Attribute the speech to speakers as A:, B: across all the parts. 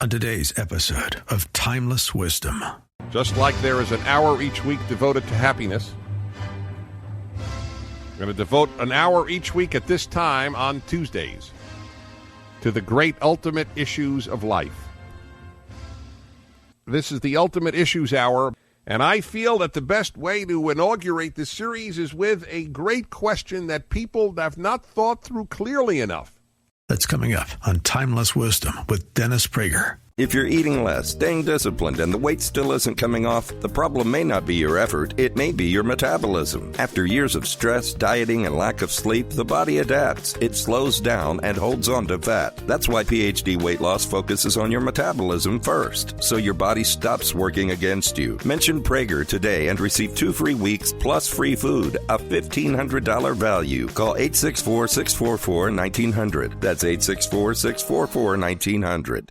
A: on today's episode of Timeless Wisdom.
B: Just like there is an hour each week devoted to happiness, I'm going to devote an hour each week at this time on Tuesdays to the great ultimate issues of life. This is the Ultimate Issues Hour, and I feel that the best way to inaugurate this series is with a great question that people have not thought through clearly enough.
A: That's coming up on Timeless Wisdom with Dennis Prager.
C: If you're eating less, staying disciplined, and the weight still isn't coming off, the problem may not be your effort, it may be your metabolism. After years of stress, dieting, and lack of sleep, the body adapts. It slows down and holds on to fat. That's why PhD Weight Loss focuses on your metabolism first, so your body stops working against you. Mention Prager today and receive 2 free weeks plus free food, a $1,500 value. Call 864-644-1900. That's 864-644-1900.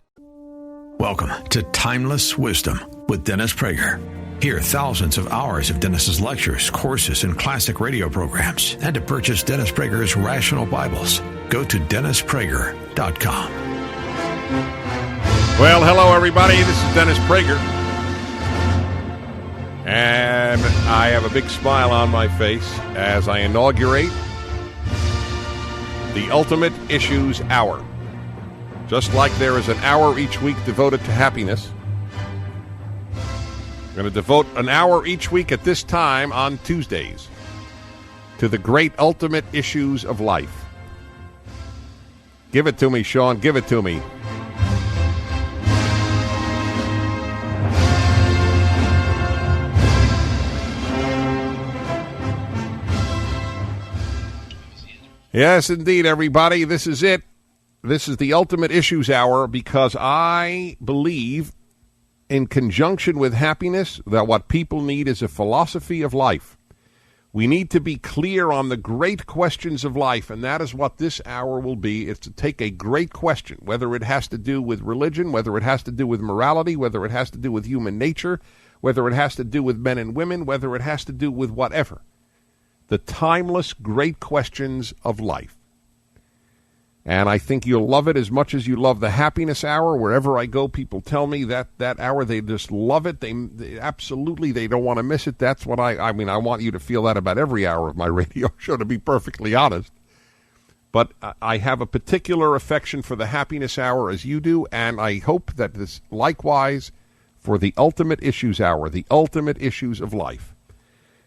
A: Welcome to Timeless Wisdom with Dennis Prager. Hear thousands of hours of Dennis's lectures, courses, and classic radio programs. And to purchase Dennis Prager's Rational Bibles, go to DennisPrager.com.
B: Well, hello, everybody. This is Dennis Prager. And I have a big smile on my face as I inaugurate the Ultimate Issues Hour. Just like there is an hour each week devoted to happiness, I'm going to devote an hour each week at this time on Tuesdays to the great ultimate issues of life. Give it to me, Sean. Give it to me. Yes, indeed, everybody. This is it. This is the Ultimate Issues Hour because I believe, in conjunction with happiness, that what people need is a philosophy of life. We need to be clear on the great questions of life, and that is what this hour will be. It's to take a great question, whether it has to do with religion, whether it has to do with morality, whether it has to do with human nature, whether it has to do with men and women, whether it has to do with whatever. The timeless great questions of life. And I think you'll love it as much as you love the happiness hour. Wherever I go, people tell me that hour, they just love it. They absolutely, they don't want to miss it. That's what I want you to feel that about every hour of my radio show, to be perfectly honest. But I have a particular affection for the happiness hour as you do, and I hope that this likewise for the Ultimate Issues Hour, the ultimate issues of life.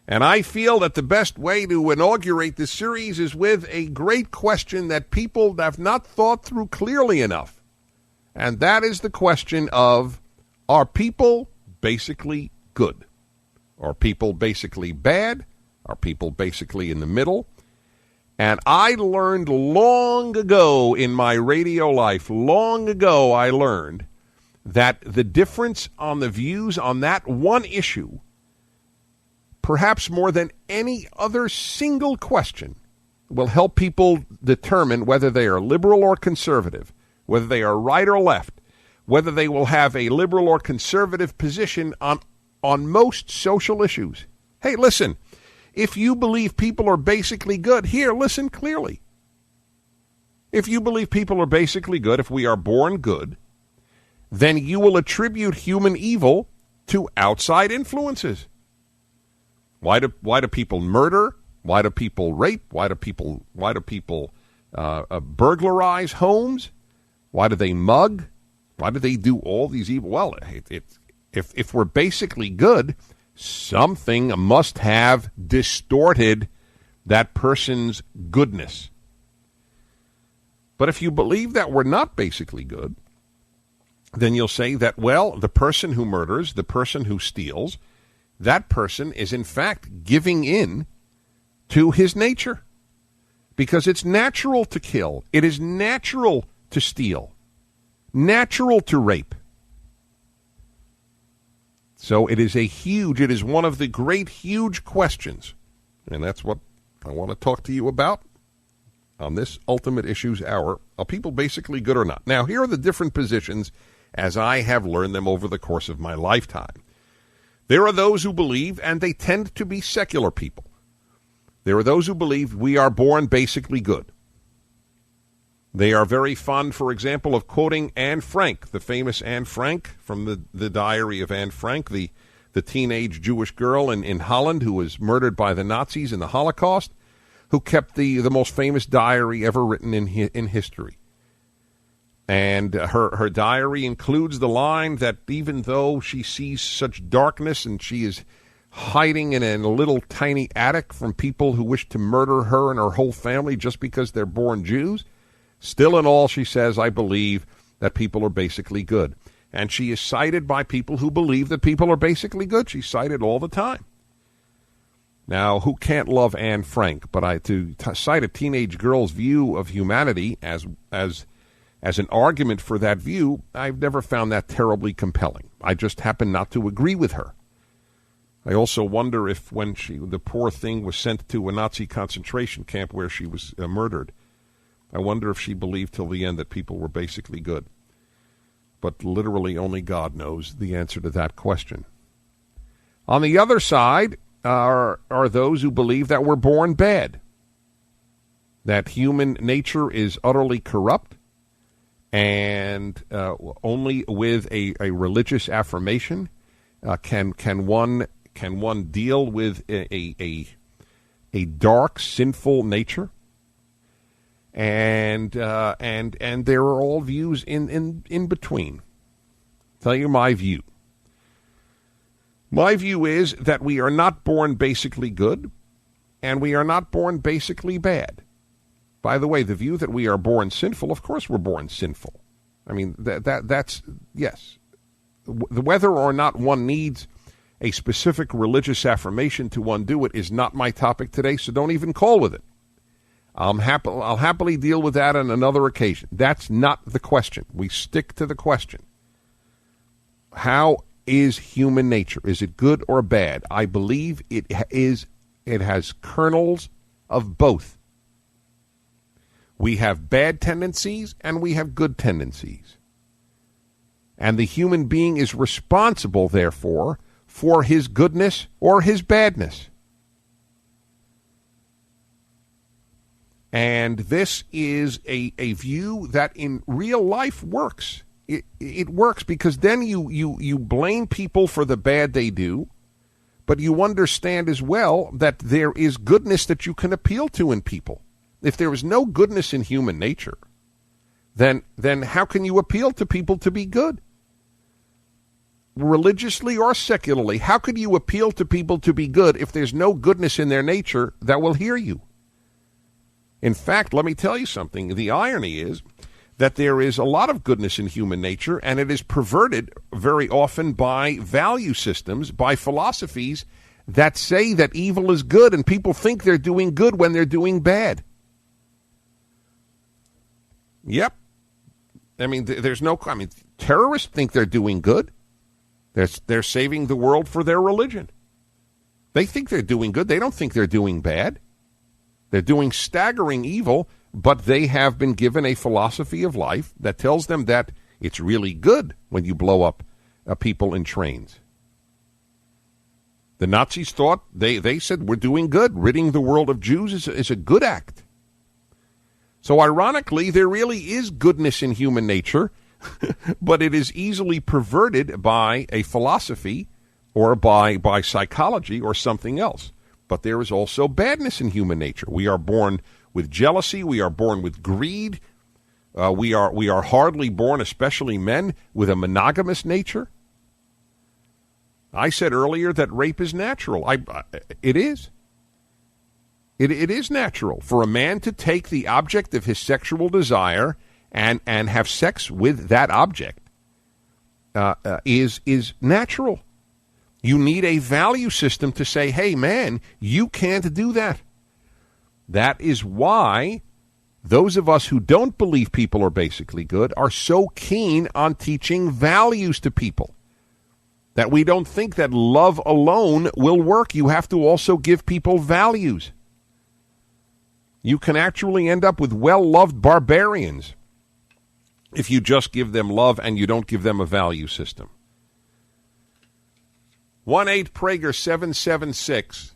B: And I feel that the best way to inaugurate this series is with a great question that people have not thought through clearly enough. And that is the question of, are people basically good? Are people basically bad? Are people basically in the middle? And I learned long ago in my radio life, I learned that the difference on the views on that one issue, perhaps more than any other single question, will help people determine whether they are liberal or conservative, whether they are right or left, whether they will have a liberal or conservative position on most social issues. Hey, listen, if you believe people are basically good, here, listen clearly. If you believe people are basically good, if we are born good, then you will attribute human evil to outside influences. Why do people murder? Why do people rape? Why do people burglarize homes? Why do they mug? Why do they do all these evil? Well, if we're basically good, something must have distorted that person's goodness. But if you believe that we're not basically good, then you'll say that, well, the person who murders, the person who steals, that person is in fact giving in to his nature, because it's natural to kill. It is natural to steal, natural to rape. So it is one of the great, huge questions, and that's what I want to talk to you about on this Ultimate Issues Hour. Are people basically good or not? Now, here are the different positions as I have learned them over the course of my lifetime. There are those who believe, and they tend to be secular people. There are those who believe we are born basically good. They are very fond, for example, of quoting Anne Frank, the famous Anne Frank from the Diary of Anne Frank, the teenage Jewish girl in Holland who was murdered by the Nazis in the Holocaust, who kept the most famous diary ever written in history. And her diary includes the line that even though she sees such darkness and she is hiding in a little tiny attic from people who wish to murder her and her whole family just because they're born Jews, still in all, she says, I believe that people are basically good. And she is cited by people who believe that people are basically good. She's cited all the time. Now, who can't love Anne Frank? But to cite a teenage girl's view of humanity as an argument for that view, I've never found that terribly compelling. I just happen not to agree with her. I also wonder if when the poor thing was sent to a Nazi concentration camp where she was murdered, I wonder if she believed till the end that people were basically good. But literally only God knows the answer to that question. On the other side are those who believe that we're born bad, that human nature is utterly corrupt, and only with a religious affirmation can one deal with a dark, sinful nature. And there are all views in between. I'll tell you my view. My view is that we are not born basically good, and we are not born basically bad. By the way, the view that we are born sinful, of course we're born sinful. I mean, that's, yes. Whether or not one needs a specific religious affirmation to undo it is not my topic today, so don't even call with it. I'll happily deal with that on another occasion. That's not the question. We stick to the question. How is human nature? Is it good or bad? I believe it has kernels of both. We have bad tendencies and we have good tendencies. And the human being is responsible, therefore, for his goodness or his badness. And this is a view that in real life works. It works because then you blame people for the bad they do, but you understand as well that there is goodness that you can appeal to in people. If there is no goodness in human nature, then how can you appeal to people to be good? Religiously or secularly, how could you appeal to people to be good if there's no goodness in their nature that will hear you? In fact, let me tell you something. The irony is that there is a lot of goodness in human nature, and it is perverted very often by value systems, by philosophies that say that evil is good, and people think they're doing good when they're doing bad. Yep. I mean, terrorists think they're doing good. They're saving the world for their religion. They think they're doing good. They don't think they're doing bad. They're doing staggering evil, but they have been given a philosophy of life that tells them that it's really good when you blow up people in trains. The Nazis thought, they said, we're doing good. Ridding the world of Jews is a good act. So ironically, there really is goodness in human nature, but it is easily perverted by a philosophy or by psychology or something else. But there is also badness in human nature. We are born with jealousy. We are born with greed. We are hardly born, especially men, with a monogamous nature. I said earlier that rape is natural. It is. It is natural for a man to take the object of his sexual desire and have sex with that object. Is natural. You need a value system to say, hey, man, you can't do that. That is why those of us who don't believe people are basically good are so keen on teaching values to people. That we don't think that love alone will work. You have to also give people values. You can actually end up with well-loved barbarians if you just give them love and you don't give them a value system. 1-8-Prager-776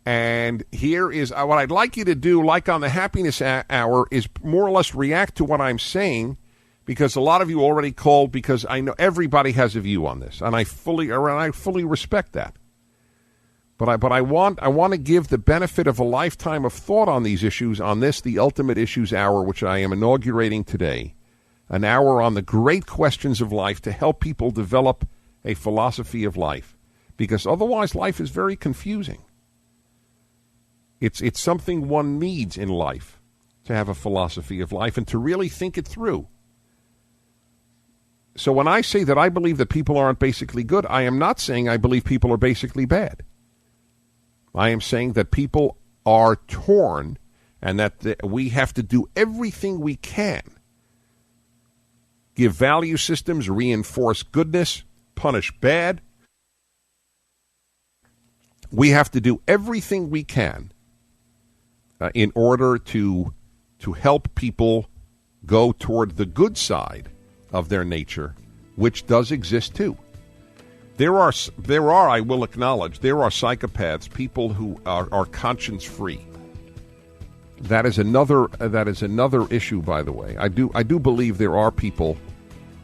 B: And here is what I'd like you to do, like on the Happiness Hour, is more or less react to what I'm saying, because a lot of you already called, because I know everybody has a view on this, and I fully respect that. But I want to give the benefit of a lifetime of thought on these issues, on this, the Ultimate Issues Hour, which I am inaugurating today, an hour on the great questions of life to help people develop a philosophy of life, because otherwise life is very confusing. It's something one needs in life, to have a philosophy of life and to really think it through. So when I say that I believe that people aren't basically good, I am not saying I believe people are basically bad. I am saying that people are torn, and that we have to do everything we can. Give value systems, reinforce goodness, punish bad. We have to do everything we can in order to help people go toward the good side of their nature, which does exist too. There are, I will acknowledge, there are psychopaths, people who are conscience-free. That is another issue, by the way. I do believe there are people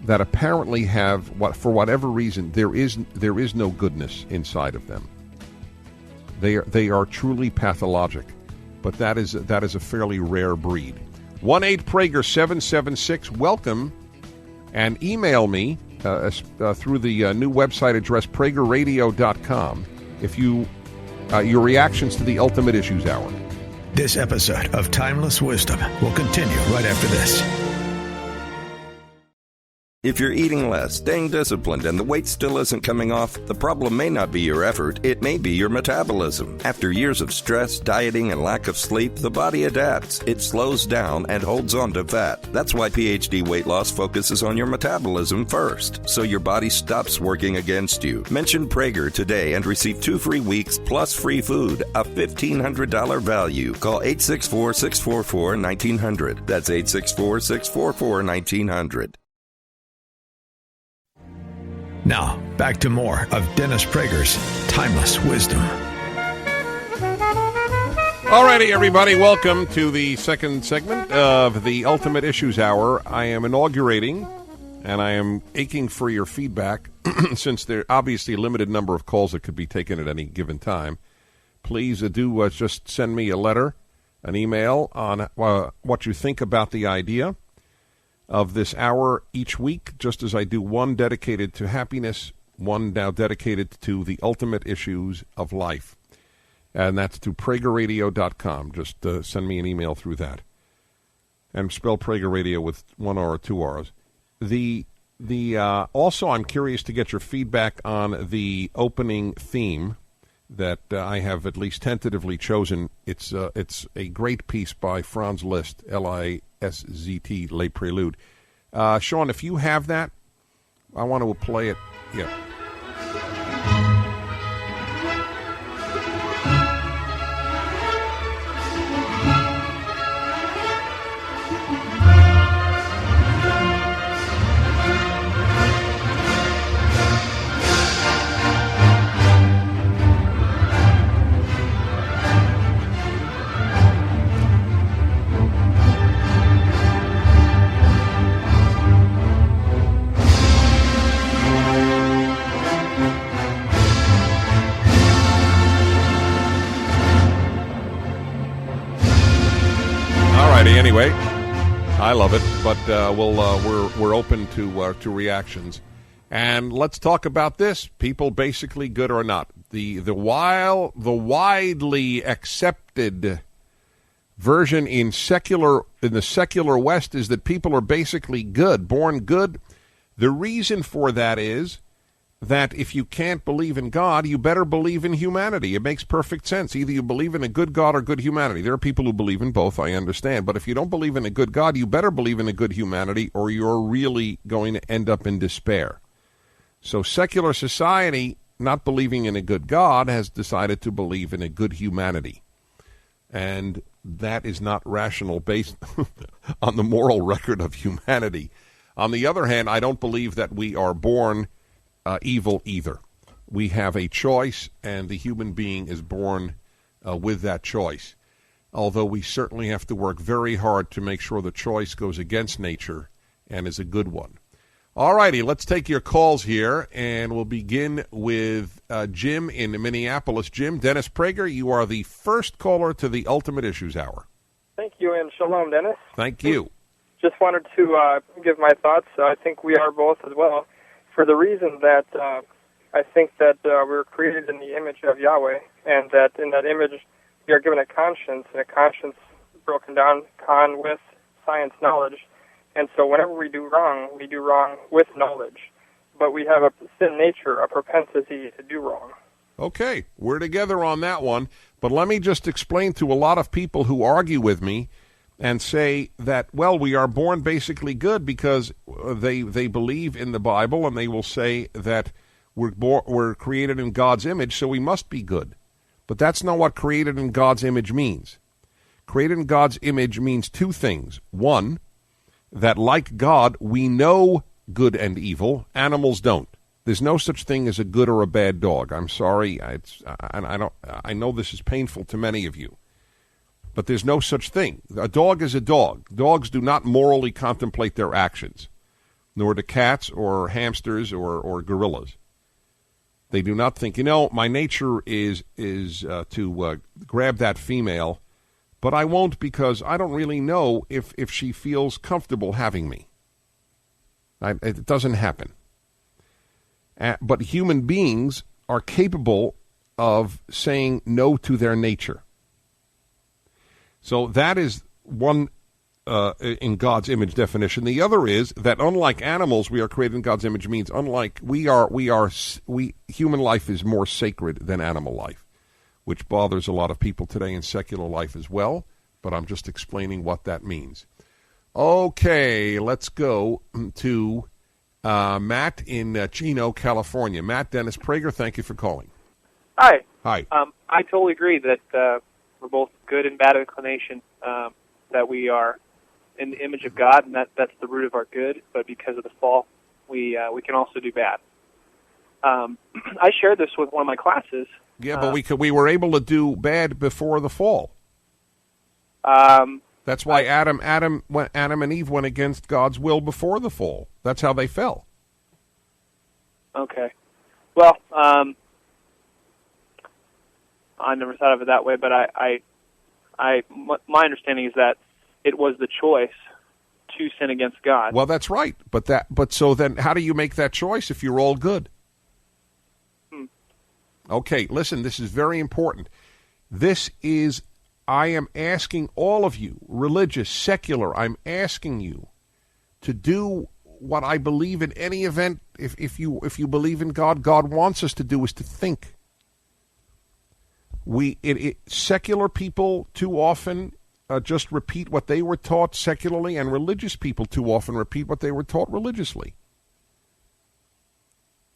B: that apparently have, for whatever reason, there is no goodness inside of them. They are truly pathologic, but that is a fairly rare breed. 1-8-Prager-776, welcome, and email me through the new website address, pragerradio.com, if your reactions to the Ultimate Issues Hour.
A: This episode of Timeless Wisdom will continue right after this.
C: If you're eating less, staying disciplined, and the weight still isn't coming off, the problem may not be your effort, it may be your metabolism. After years of stress, dieting, and lack of sleep, the body adapts. It slows down and holds on to fat. That's why PhD Weight Loss focuses on your metabolism first, so your body stops working against you. Mention Prager today and receive 2 free weeks plus free food, a $1,500 value. Call 864-644-1900. That's 864-644-1900.
A: Now, back to more of Dennis Prager's Timeless Wisdom.
B: All righty, everybody, welcome to the second segment of the Ultimate Issues Hour. I am inaugurating, and I am aching for your feedback, since there are obviously a limited number of calls that could be taken at any given time. Please do just send me a letter, an email, on what you think about the idea of this hour each week, just as I do one dedicated to happiness, one now dedicated to the ultimate issues of life. And that's to pragerradio.com. Just send me an email through that. And spell Prager Radio with 1 R or 2 R's. Also, I'm curious to get your feedback on the opening theme that I have at least tentatively chosen. It's a great piece by Franz Liszt, L-I-S-Z-T, Les Préludes. Sean, if you have that, I want to play it. Yeah. Anyway, I love it, but we're open to reactions, and let's talk about this: people basically good or not. The widely accepted version in the secular West is that people are basically good, born good. The reason for that is that if you can't believe in God, you better believe in humanity. It makes perfect sense. Either you believe in a good God or good humanity. There are people who believe in both, I understand. But if you don't believe in a good God, you better believe in a good humanity, or you're really going to end up in despair. So secular society, not believing in a good God, has decided to believe in a good humanity. And that is not rational based on the moral record of humanity. On the other hand, I don't believe that we are born evil either. We have a choice, and the human being is born with that choice, although we certainly have to work very hard to make sure the choice goes against nature and is a good one. All righty, let's take your calls here, and we'll begin with Jim in Minneapolis. Jim, Dennis Prager, you are the first caller to the Ultimate Issues Hour.
D: Thank you, and shalom, Dennis.
B: Thank you.
D: Just wanted to give my thoughts. I think we are both as well, for the reason that I think that we were created in the image of Yahweh, and that in that image we are given a conscience, and a conscience broken down with science knowledge. And so whenever we do wrong with knowledge. But we have a sin nature, a propensity to do wrong.
B: Okay, we're together on that one. But let me just explain to a lot of people who argue with me and say that, well, we are born basically good because they believe in the Bible, and they will say that we're created in God's image, so we must be good. But that's not what created in God's image means. Created in God's image means two things. One, that like God, we know good and evil. Animals don't. There's no such thing as a good or a bad dog. I'm sorry. I know this is painful to many of you. But there's no such thing. A dog is a dog. Dogs do not morally contemplate their actions, nor do cats or hamsters or gorillas. They do not think, my nature is to grab that female, but I won't because I don't really know if she feels comfortable having me. It doesn't happen. But human beings are capable of saying no to their nature. So that is one in God's image definition. The other is that unlike animals, we are created in God's image means unlike human life is more sacred than animal life, which bothers a lot of people today in secular life as well, but I'm just explaining what that means. Okay, let's go to Matt in Chino, California. Matt, Dennis Prager, thank you for calling.
E: Hi.
B: Hi.
E: I totally agree that we're both good and bad inclination, that we are in the image of God, and that's the root of our good, but because of the fall, we can also do bad. I shared this with one of my classes.
B: Yeah, but we were able to do bad before the fall. That's why Adam and Eve went against God's will before the fall. That's how they fell.
E: Okay. Well, I never thought of it that way, but my understanding is that it was the choice to sin against God.
B: Well, that's right. But so then how do you make that choice if you're all good? Okay, listen, this is very important. I am asking all of you, religious, secular, I'm asking you to do what I believe in any event. If you believe in God, God wants us to do is to think. Secular people too often just repeat what they were taught secularly, and religious people too often repeat what they were taught religiously.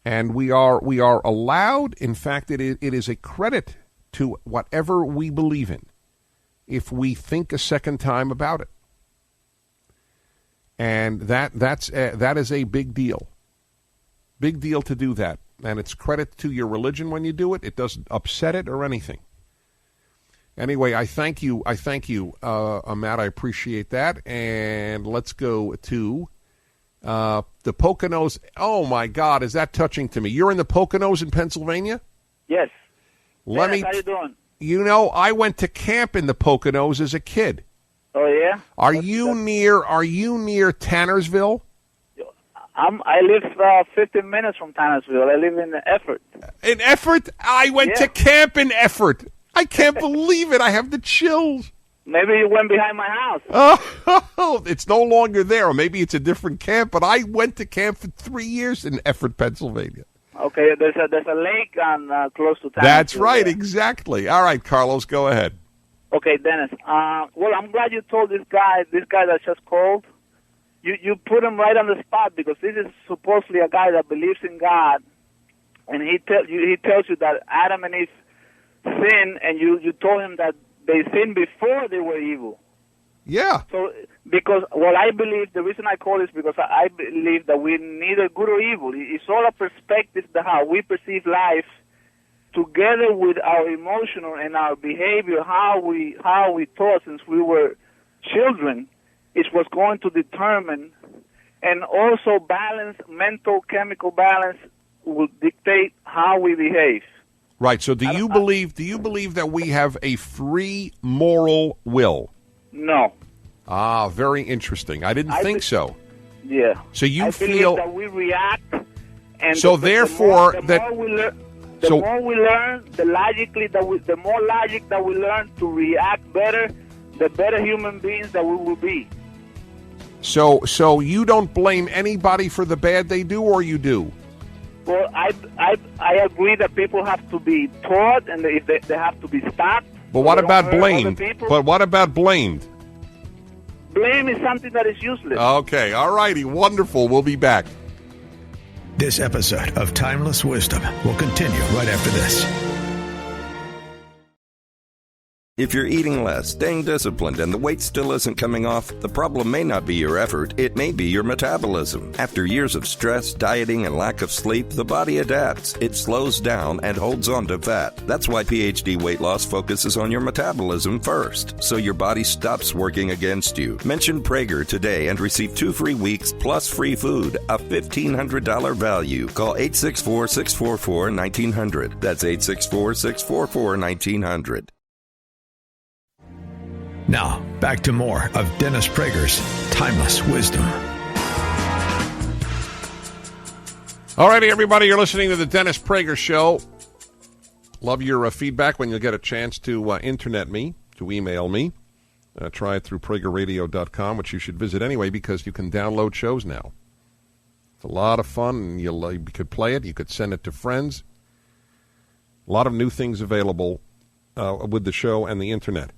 B: And we are allowed, in fact, it is a credit to whatever we believe in if we think a second time about it. And that is a big deal. Big deal to do that. And it's credit to your religion when you do it. It doesn't upset it or anything. Anyway, I thank you, Matt. I appreciate that. And let's go to the Poconos. Oh, my God, is that touching to me? You're in the Poconos in Pennsylvania?
F: Yes.
B: How you doing? I went to camp in the Poconos as a kid.
F: Oh, yeah?
B: Are you near Tannersville?
F: I live 15 minutes from Tannersville. I live in Effort.
B: In Effort? I went to camp in Effort. I can't believe it. I have the chills.
F: Maybe you went behind my house.
B: Oh, it's no longer there. Or maybe it's a different camp, but I went to camp for 3 years in Effort, Pennsylvania.
F: Okay, there's a lake on close to Tannersville.
B: That's right, exactly. All right, Carlos, go ahead.
F: Okay, Dennis. Well, I'm glad you told this guy that just called. You put him right on the spot, because this is supposedly a guy that believes in God, and he tells you that Adam and Eve sinned, and you told him that they sinned before they were evil.
B: Yeah.
F: So, because what I believe, the reason I call is because I believe that we're neither good or evil. It's all a perspective that how we perceive life together with our emotional and our behavior, how we thought since we were children, is what's going to determine, and also balance, mental chemical balance will dictate how we behave.
B: Right. So do you believe that we have a free moral will?
F: No.
B: Ah, very interesting. I didn't think so.
F: Yeah.
B: So you
F: I
B: feel
F: believe that we react, and
B: so therefore
F: the more we learn, the more logic that we learn to react better, the better human beings that we will be.
B: So you don't blame anybody for the bad they do, or you do?
F: Well, I agree that people have to be taught, and they have to be stopped.
B: But what about blamed? But what about blamed?
F: Blame is something that is useless.
B: Okay, all righty, wonderful. We'll be back.
A: This episode of Timeless Wisdom will continue right after this.
C: If you're eating less, staying disciplined, and the weight still isn't coming off, the problem may not be your effort, it may be your metabolism. After years of stress, dieting, and lack of sleep, the body adapts. It slows down and holds on to fat. That's why PhD Weight Loss focuses on your metabolism first, so your body stops working against you. Mention Prager today and receive 2 free weeks plus free food, a $1,500 value. Call 864-644-1900. That's 864-644-1900.
A: Now, back to more of Dennis Prager's Timeless Wisdom.
B: All righty, everybody, you're listening to the Dennis Prager Show. Love your feedback when you get a chance to internet me, to email me. Try it through pragerradio.com, which you should visit anyway because you can download shows now. It's a lot of fun, and you could play it. You could send it to friends. A lot of new things available with the show and the internet.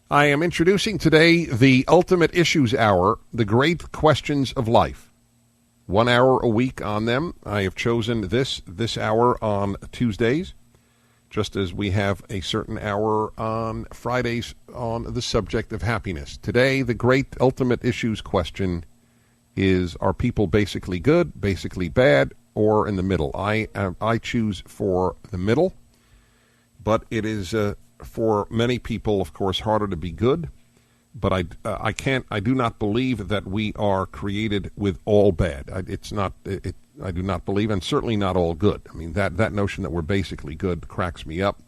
B: I am introducing today the Ultimate Issues Hour, the great questions of life. 1 hour a week on them. I have chosen this hour on Tuesdays, just as we have a certain hour on Fridays on the subject of happiness. Today, the great Ultimate Issues question is, are people basically good, basically bad, or in the middle? I choose for the middle, but it is for many people, of course, harder to be good, but I do not believe that we are created with all bad. I do not believe, and certainly not all good. I mean, that notion that we're basically good cracks me up.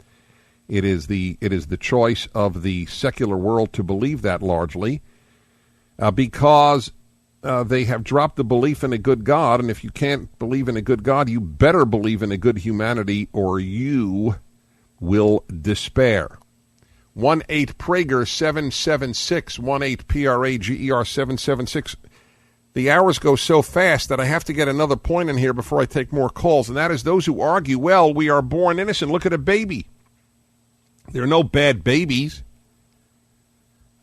B: It is the choice of the secular world to believe that largely, because they have dropped the belief in a good God, and if you can't believe in a good God, you better believe in a good humanity, or you will despair. 1-8-PRAGER-776, 1-8-PRAGER-776. The hours go so fast that I have to get another point in here before I take more calls, and that is those who argue, well, we are born innocent. Look at a baby. There are no bad babies.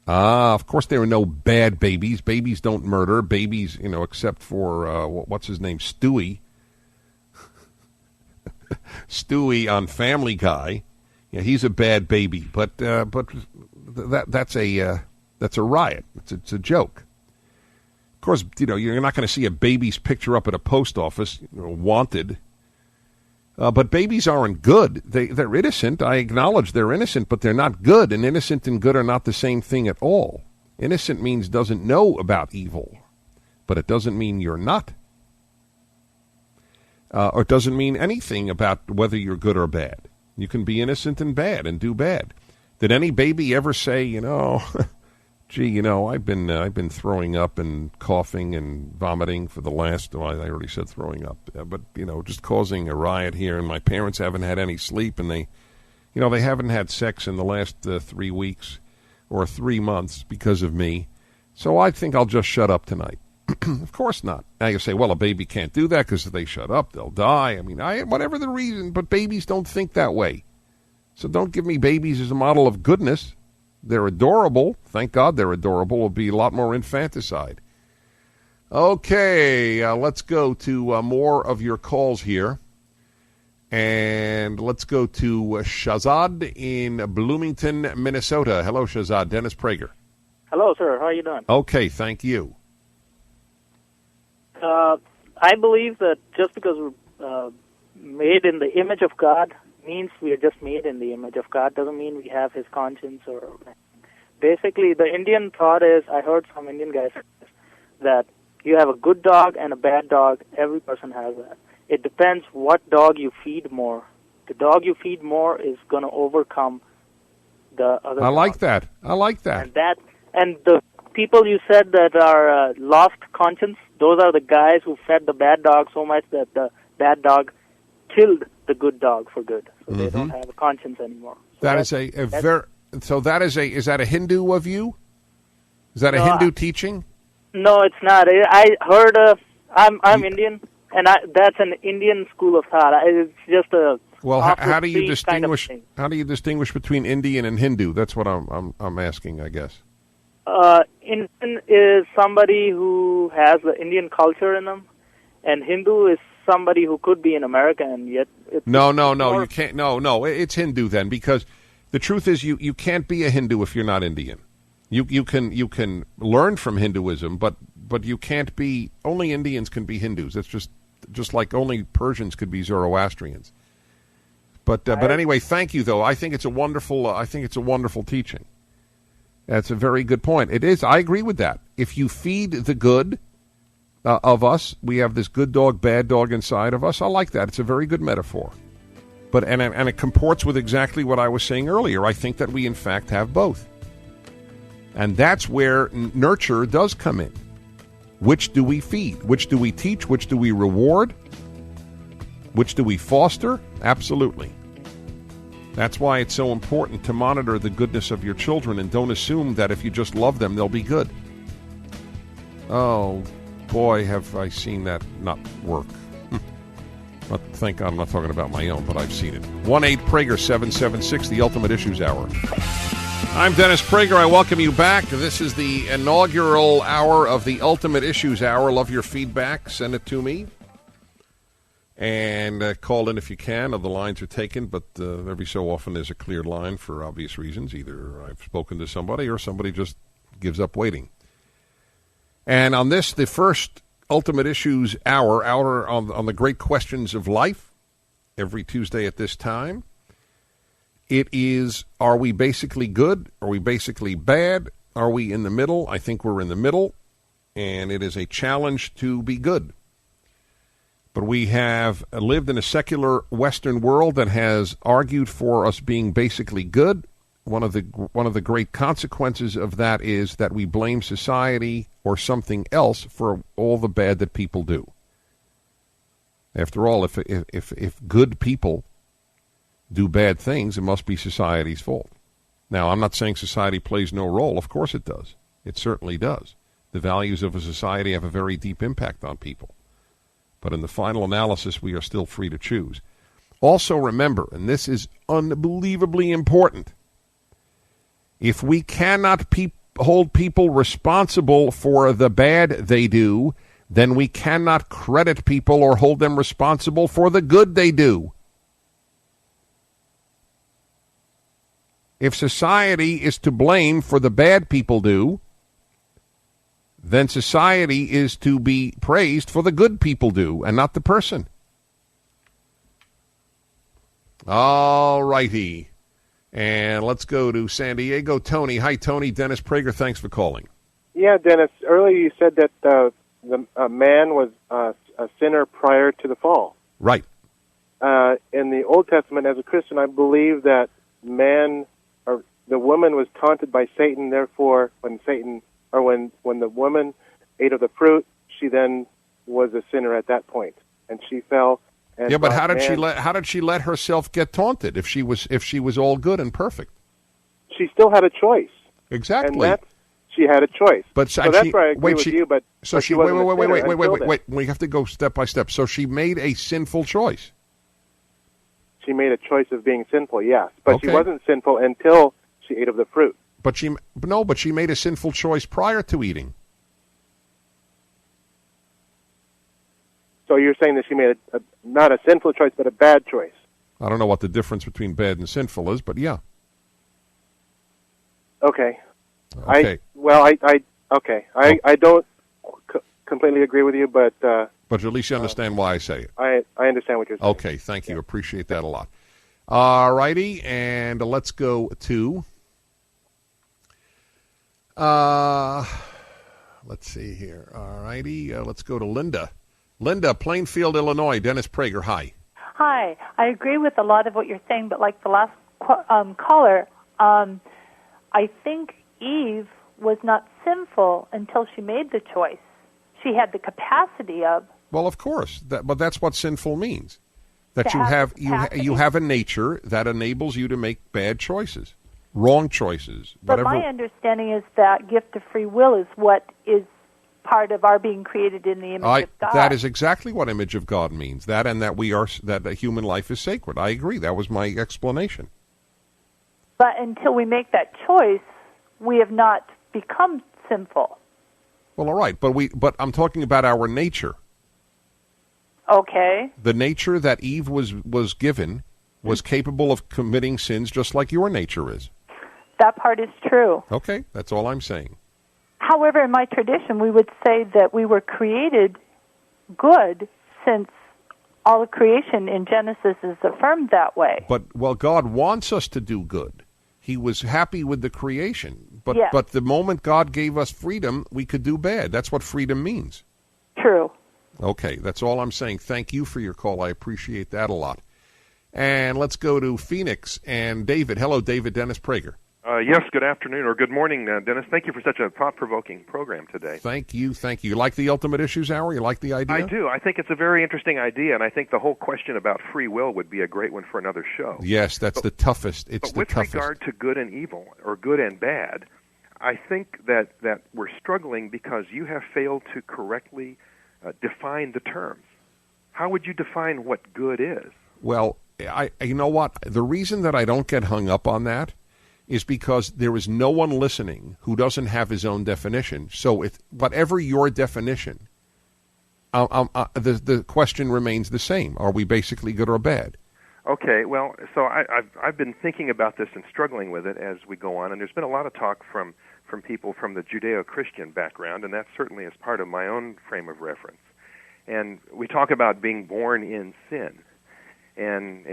B: Of course there are no bad babies. Babies don't murder. Babies, except for, what's his name, Stewie. Stewie on Family Guy, yeah, he's a bad baby, but that's a riot. It's a joke. Of course, you're not going to see a baby's picture up at a post office, wanted. But babies aren't good. They're innocent. I acknowledge they're innocent, but they're not good. And innocent and good are not the same thing at all. Innocent means doesn't know about evil, but it doesn't mean you're not. Or it doesn't mean anything about whether you're good or bad. You can be innocent and bad and do bad. Did any baby ever say, gee, I've been throwing up and coughing and vomiting for the last, I already said throwing up, but, just causing a riot here, and my parents haven't had any sleep, and they haven't had sex in the last 3 weeks or 3 months because of me, so I think I'll just shut up tonight. Of course not. Now you say, well, a baby can't do that because if they shut up, they'll die. I mean, whatever the reason, but babies don't think that way. So don't give me babies as a model of goodness. They're adorable. Thank God they're adorable. It'll be a lot more infanticide. Okay, let's go to more of your calls here. And let's go to Shazad in Bloomington, Minnesota. Hello, Shazad. Dennis Prager.
G: Hello, sir. How are you doing?
B: Okay, thank you.
G: I believe that just because we're made in the image of God means we are just made in the image of God. Doesn't mean we have His conscience or. Basically, the Indian thought is, I heard some Indian guys say this, that you have a good dog and a bad dog. Every person has that. It depends what dog you feed more. The dog you feed more is going to overcome the other.
B: I like that. I like that.
G: And the people you said that are lost conscience, those are the guys who fed the bad dog so much that the bad dog killed the good dog for good. So they don't have a conscience anymore. So
B: that is a very. So that is that a Hindu of you? Is that a Hindu teaching?
G: No, it's not. I heard. I'm Indian, and that's an Indian school of thought. It's just a.
B: Well, how do you distinguish?
G: Kind of
B: how do you distinguish between Indian and Hindu? That's what I'm asking, I guess.
G: Indian is somebody who has the Indian culture in them, and Hindu is somebody who could be an American and yet.
B: No, you can't. No, it's Hindu then, because the truth is you can't be a Hindu if you're not Indian. You can learn from Hinduism, but you can't be. Only Indians can be Hindus. That's just like only Persians could be Zoroastrians. But anyway, thank you though. I think it's a wonderful teaching. That's a very good point. It is. I agree with that. If you feed the good of us, we have this good dog, bad dog inside of us. I like that. It's a very good metaphor. But and it comports with exactly what I was saying earlier. I think that we in fact have both. And that's where nurture does come in. Which do we feed? Which do we teach? Which do we reward? Which do we foster? Absolutely. That's why it's so important to monitor the goodness of your children and don't assume that if you just love them, they'll be good. Oh, boy, have I seen that not work. I'm not talking about my own, but I've seen it. 1-8-PRAGER-776, the Ultimate Issues Hour. I'm Dennis Prager. I welcome you back. This is the inaugural hour of the Ultimate Issues Hour. Love your feedback. Send it to me. And call in if you can. The lines are taken, but every so often there's a cleared line for obvious reasons. Either I've spoken to somebody or somebody just gives up waiting. And on this, the first Ultimate Issues hour on the great questions of life, every Tuesday at this time, it is, are we basically good? Are we basically bad? Are we in the middle? I think we're in the middle, and it is a challenge to be good. But we have lived in a secular Western world that has argued for us being basically good. One of the great consequences of that is that we blame society or something else for all the bad that people do. After all, if good people do bad things, it must be society's fault. Now, I'm not saying society plays no role. Of course it does. It certainly does. The values of a society have a very deep impact on people. But in the final analysis, we are still free to choose. Also remember, and this is unbelievably important, if we cannot hold people responsible for the bad they do, then we cannot credit people or hold them responsible for the good they do. If society is to blame for the bad people do, then society is to be praised for the good people do, and not the person. All righty. And let's go to San Diego. Tony. Hi, Tony. Dennis Prager, thanks for calling.
H: Yeah, Dennis, earlier you said that the man was a sinner prior to the fall.
B: Right.
H: In the Old Testament, as a Christian, I believe that the woman was taunted by Satan. Therefore, when the woman ate of the fruit, she then was a sinner at that point, and she fell. And
B: yeah, but how did she let herself get taunted if she was all good and perfect? She
H: still had a choice.
B: Exactly.
H: And she had a choice.
B: But
H: so that's where I agree with you. But
B: so she wait. We have to go step by step. So she made a sinful choice.
H: She made a choice of being sinful, yes, but she wasn't sinful until she ate of the fruit.
B: But she made a sinful choice prior to eating.
H: So you're saying that she made not a sinful choice, but a bad choice.
B: I don't know what the difference between bad and sinful is, but yeah.
H: Okay. I don't completely agree with you, but
B: at least you understand why I say it.
H: I understand what you're saying.
B: Okay, thank you. Appreciate that a lot. All righty, and let's go to, let's see here. All righty, let's go to Linda. Linda, Plainfield, Illinois. Dennis Prager, hi.
I: Hi. I agree with a lot of what you're saying, but like the last caller, I think Eve was not sinful until she made the choice. She had the capacity of.
B: Well, of course, but that's what sinful means. That you have a nature that enables you to make bad choices, wrong choices.
I: But
B: whatever.
I: my understanding is that gift of free will is what is part of our being created in the image of God.
B: That is exactly what image of God means. That and that that human life is sacred. I agree. That was my explanation.
I: But until we make that choice, we have not become sinful.
B: Well, all right, but I'm talking about our nature.
I: Okay.
B: The nature that Eve was given was capable of committing sins just like your nature is.
I: That part is true.
B: Okay, that's all I'm saying.
I: However, in my tradition, we would say that we were created good since all of creation in Genesis is affirmed that way.
B: But, well, God wants us to do good. He was happy with the creation. But,
I: yes.
B: But the moment God gave us freedom, we could do bad. That's what freedom means.
I: True.
B: Okay, that's all I'm saying. Thank you for your call. I appreciate that a lot. And let's go to Phoenix and David. Hello, David. Dennis Prager.
J: Yes, good afternoon or good morning, Dennis. Thank you for such a thought-provoking program today.
B: Thank you. You like the Ultimate Issues Hour? You like the idea?
J: I do. I think it's a very interesting idea, and I think the whole question about free will would be a great one for another show.
B: Yes, that's the toughest. It's the toughest.
J: With regard to good and evil, or good and bad, I think that we're struggling because you have failed to correctly define the terms. How would you define what good is?
B: Well, you know what? The reason that I don't get hung up on that is because there is no one listening who doesn't have his own definition. So whatever your definition, the question remains the same. Are we basically good or bad?
J: Okay, well, so I've been thinking about this and struggling with it as we go on, and there's been a lot of talk from people from the Judeo-Christian background, and that certainly is part of my own frame of reference. And we talk about being born in sin. And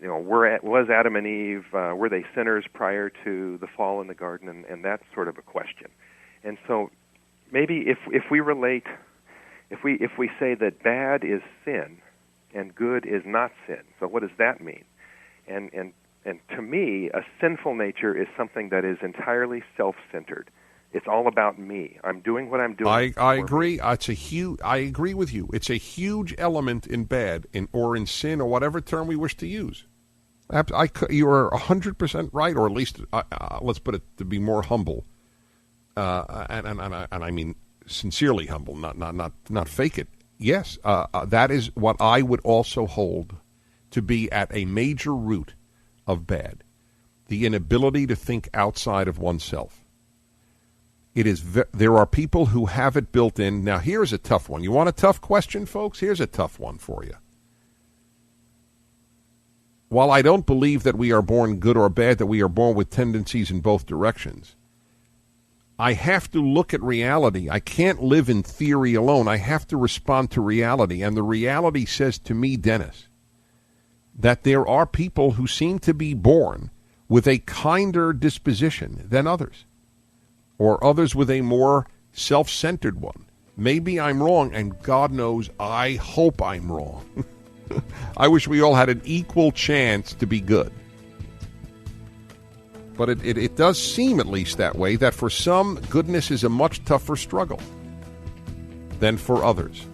J: you know, was Adam and Eve, were they sinners prior to the fall in the garden? And that's sort of a question. And so maybe if we relate, if we say that bad is sin and good is not sin, so what does that mean? And to me, a sinful nature is something that is entirely self-centered. It's all about me. I'm doing what I'm doing.
B: I agree. I agree with you. It's a huge element in bad, or in sin, or whatever term we wish to use. You are 100% right, or at least let's put it to be more humble, and I mean sincerely humble, not fake it. Yes, that is what I would also hold to be at a major root of bad: the inability to think outside of oneself. It is. There are people who have it built in. Now, here's a tough one. You want a tough question, folks? Here's a tough one for you. While I don't believe that we are born good or bad, that we are born with tendencies in both directions, I have to look at reality. I can't live in theory alone. I have to respond to reality. And the reality says to me, Dennis, that there are people who seem to be born with a kinder disposition than others, or others with a more self-centered one. Maybe I'm wrong, and God knows I hope I'm wrong. I wish we all had an equal chance to be good. But it does seem, at least that way, that for some, goodness is a much tougher struggle than for others.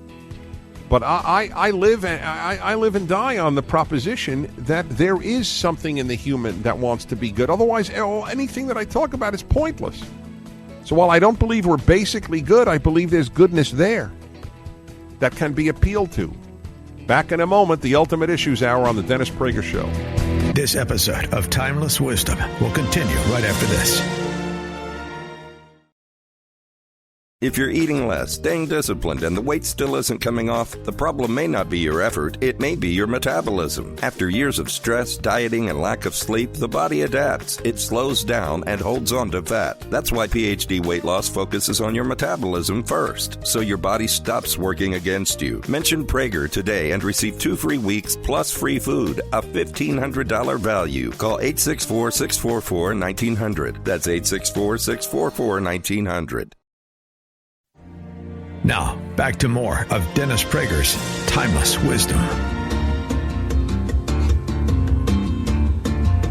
B: But I live and die on the proposition that there is something in the human that wants to be good. Otherwise, anything that I talk about is pointless. So while I don't believe we're basically good, I believe there's goodness there that can be appealed to. Back in a moment, the Ultimate Issues Hour on the Dennis Prager Show.
A: This episode of Timeless Wisdom will continue right after this.
C: If you're eating less, staying disciplined, and the weight still isn't coming off, the problem may not be your effort, it may be your metabolism. After years of stress, dieting, and lack of sleep, the body adapts. It slows down and holds on to fat. That's why PhD Weight Loss focuses on your metabolism first, so your body stops working against you. Mention Prager today and receive 2 free weeks plus free food, a $1,500 value. Call 864-644-1900. That's 864-644-1900.
A: Now, back to more of Dennis Prager's Timeless Wisdom.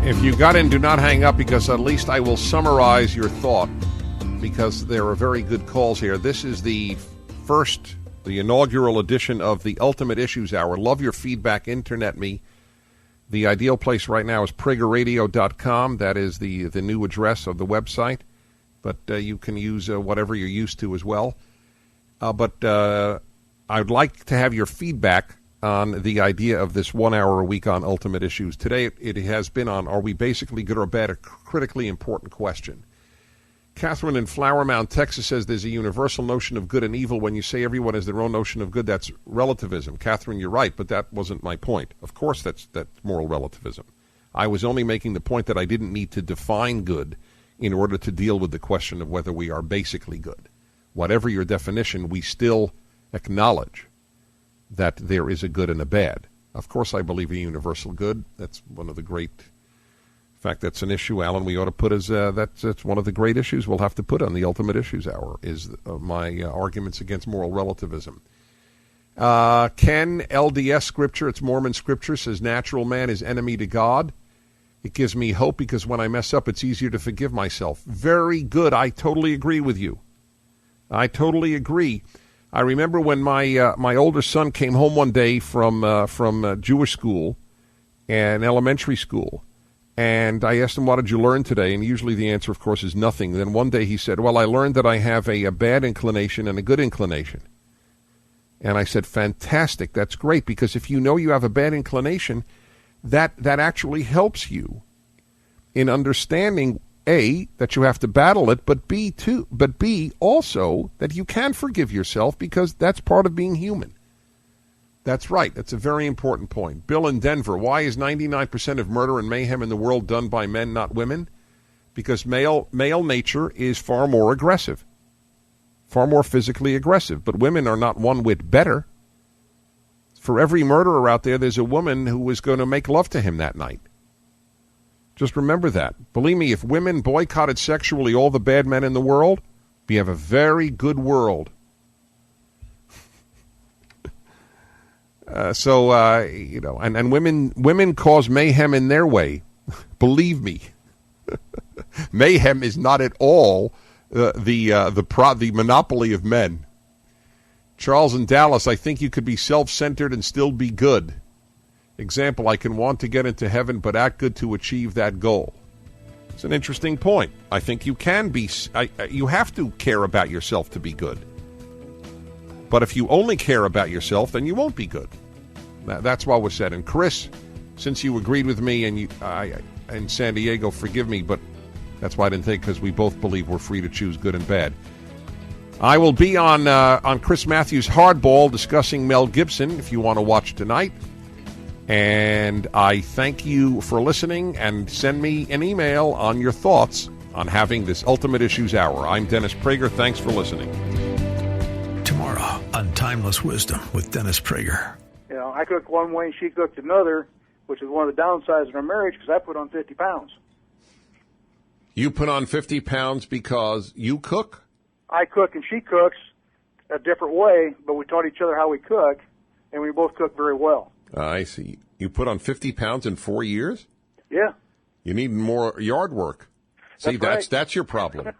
B: If you got in, do not hang up, because at least I will summarize your thought, because there are very good calls here. This is the inaugural edition of the Ultimate Issues Hour. Love your feedback. Internet me. The ideal place right now is pragerradio.com. That is the new address of the website, but you can use whatever you're used to as well. But I'd like to have your feedback on the idea of this 1 hour a week on Ultimate Issues. Today it has been on, are we basically good or bad, a critically important question. Catherine in Flower Mound, Texas says there's a universal notion of good and evil. When you say everyone has their own notion of good, that's relativism. Catherine, you're right, but that wasn't my point. Of course that's moral relativism. I was only making the point that I didn't need to define good in order to deal with the question of whether we are basically good. Whatever your definition, we still acknowledge that there is a good and a bad. Of course, I believe in universal good. That's one of the great... In fact, that's an issue, Alan, we ought to put as... that's one of the great issues we'll have to put on the Ultimate Issues Hour, is my arguments against moral relativism. Ken, LDS Scripture, it's Mormon Scripture, says natural man is enemy to God. It gives me hope because when I mess up, it's easier to forgive myself. Very good. I totally agree with you. I totally agree. I remember when my older son came home one day from Jewish school and elementary school, and I asked him, what did you learn today? And usually the answer, of course, is nothing. Then one day he said, well, I learned that I have a bad inclination and a good inclination. And I said, fantastic, that's great, because if you know you have a bad inclination, that actually helps you in understanding A, that you have to battle it, but B, also that you can forgive yourself, because that's part of being human. That's right. That's a very important point. Bill in Denver, why is 99% of murder and mayhem in the world done by men, not women? Because male nature is far more aggressive, far more physically aggressive, but women are not one whit better. For every murderer out there, there's a woman who was going to make love to him that night. Just remember that. Believe me, if women boycotted sexually all the bad men in the world, we have a very good world. And women cause mayhem in their way. Believe me, mayhem is not at all the monopoly of men. Charles in Dallas, I think you could be self-centered and still be good. Example, I can want to get into heaven, but act good to achieve that goal. It's an interesting point. I think you can be, you have to care about yourself to be good. But if you only care about yourself, then you won't be good. That's what was said. And Chris, since you agreed with me and in San Diego, forgive me, but that's why I didn't think, because we both believe we're free to choose good and bad. I will be on Chris Matthews' Hardball discussing Mel Gibson if you want to watch tonight. And I thank you for listening, and send me an email on your thoughts on having this Ultimate Issues Hour. I'm Dennis Prager. Thanks for listening.
A: Tomorrow on Timeless Wisdom with Dennis Prager.
K: You know, I cooked one way and she cooked another, which is one of the downsides of our marriage, because I put on 50 pounds.
B: You put on 50 pounds because you cook?
K: I cook and she cooks a different way, but we taught each other how we cook, and we both cook very well.
B: I see. You put on 50 pounds in 4 years?
K: Yeah.
B: You need more yard work. See,
K: that's
B: that's your problem.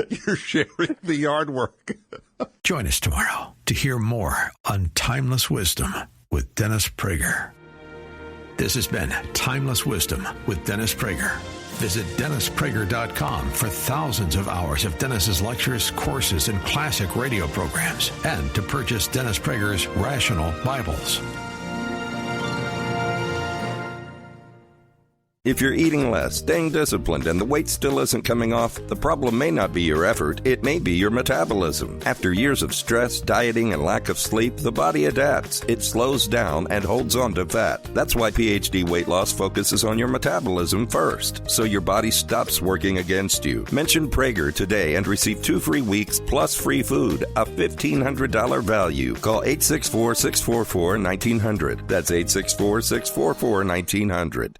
B: You're sharing the yard work.
A: Join us tomorrow to hear more on Timeless Wisdom with Dennis Prager. This has been Timeless Wisdom with Dennis Prager. Visit DennisPrager.com for thousands of hours of Dennis's lectures, courses, and classic radio programs, and to purchase Dennis Prager's Rational Bibles.
C: If you're eating less, staying disciplined, and the weight still isn't coming off, the problem may not be your effort, it may be your metabolism. After years of stress, dieting, and lack of sleep, the body adapts. It slows down and holds on to fat. That's why PhD Weight Loss focuses on your metabolism first, so your body stops working against you. Mention Prager today and receive 2 free weeks plus free food, a $1,500 value. Call 864-644-1900. That's 864-644-1900.